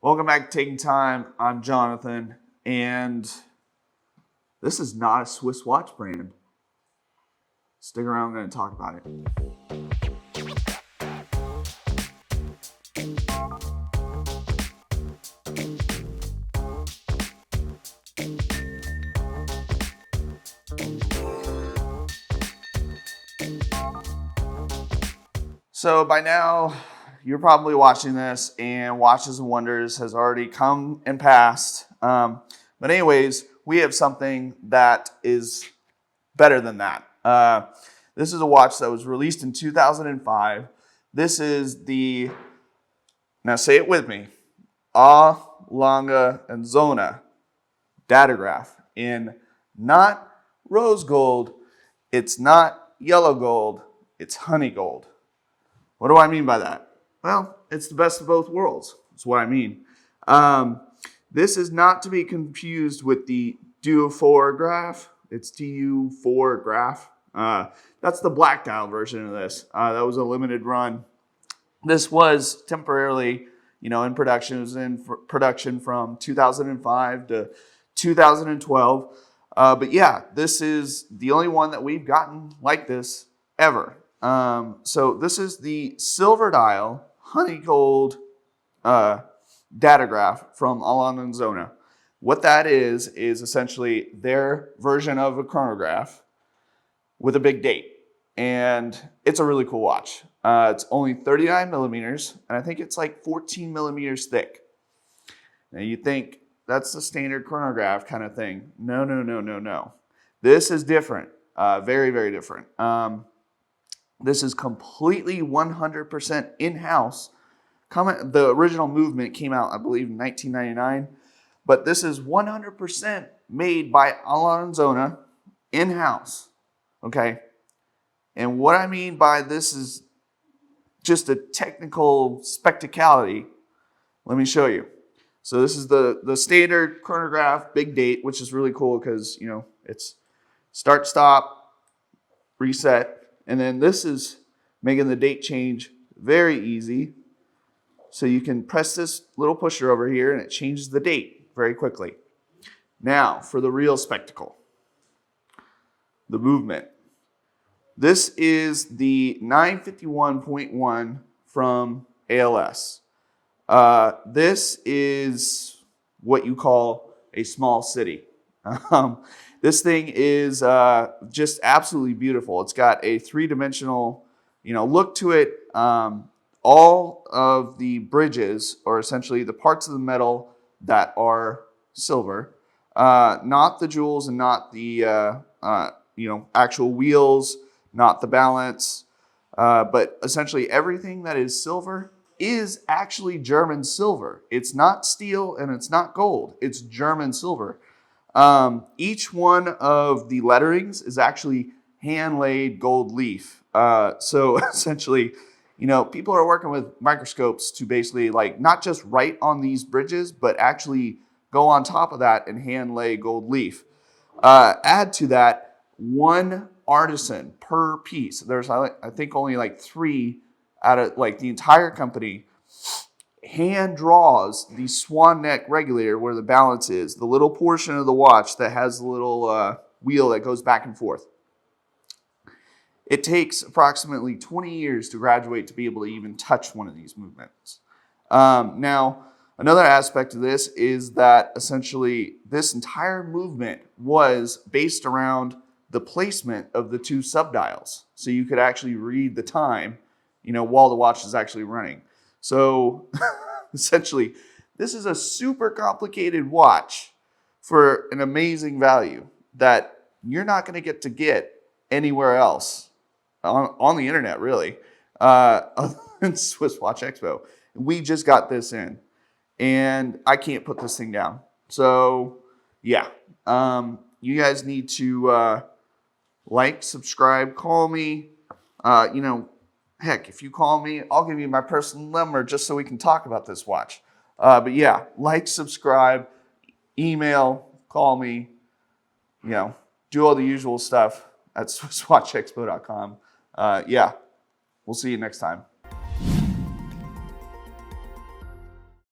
Welcome back to Taking Time. I'm Jonathan, and this is not a Swiss watch brand. Stick around, I'm going to talk about it. So by now, you're probably watching this and Watches and Wonders has already come and passed. But anyways, we have something that is better than that. This is a watch that was released in 2005. This is the, now say it with me, A.Lange Sohne Datograph in not rose gold, it's not yellow gold, it's honey gold. What do I mean by that? Well, it's the best of both worlds. That's what I mean. This is not to be confused with the Datograph. It's Datograph. That's the black dial version of this. That was a limited run. This was temporarily, in production. It was in production from 2005 to 2012. But yeah, this is the only one that we've gotten like this ever. So this is the silver dial honey gold datograph from A.Lange Sohne. What that is essentially their version of a chronograph with a big date. And it's a really cool watch. It's only 39 millimeters, and I think it's like 14 millimeters thick. Now you think that's the standard chronograph kind of thing. No. This is different. Very, very different. This is completely 100% in-house. The original movement came out, I believe, in 1999. But this is 100% made by A.Lange Sohne in-house. Okay? And what I mean by this is just a technical spectacality. Let me show you. So this is the standard chronograph, big date, which is really cool because, it's start, stop, reset. And then this is making the date change very easy. So you can press this little pusher over here and it changes the date very quickly. Now for the real spectacle, the movement. This is the 951.1 from ALS. This is what you call a small city. This thing is just absolutely beautiful. It's got a three-dimensional, look to it. All of the bridges are essentially the parts of the metal that are silver, not the jewels and not the actual wheels, not the balance, but essentially everything that is silver is actually German silver. It's not steel and it's not gold. It's German silver. Each one of the letterings is actually hand-laid gold leaf. So essentially, people are working with microscopes to basically not just write on these bridges, but actually go on top of that and hand-lay gold leaf. Add to that one artisan per piece. There's, I think, only 3 out of the entire company hand draws the swan neck regulator where the balance is, the little portion of the watch that has the little wheel that goes back and forth. It takes approximately 20 years to graduate to be able to even touch one of these movements. Now, another aspect of this is that essentially this entire movement was based around the placement of the 2 subdials. So you could actually read the time, while the watch is actually running. So essentially, this is a super complicated watch for an amazing value that you're not going to get anywhere else on the internet, really, other than SwissWatchExpo. We just got this in, and I can't put this thing down. So yeah, you guys need to subscribe, call me, Heck, if you call me, I'll give you my personal number just so we can talk about this watch. But yeah, subscribe, email, call me, do all the usual stuff at SwissWatchExpo.com. Yeah, we'll see you next time.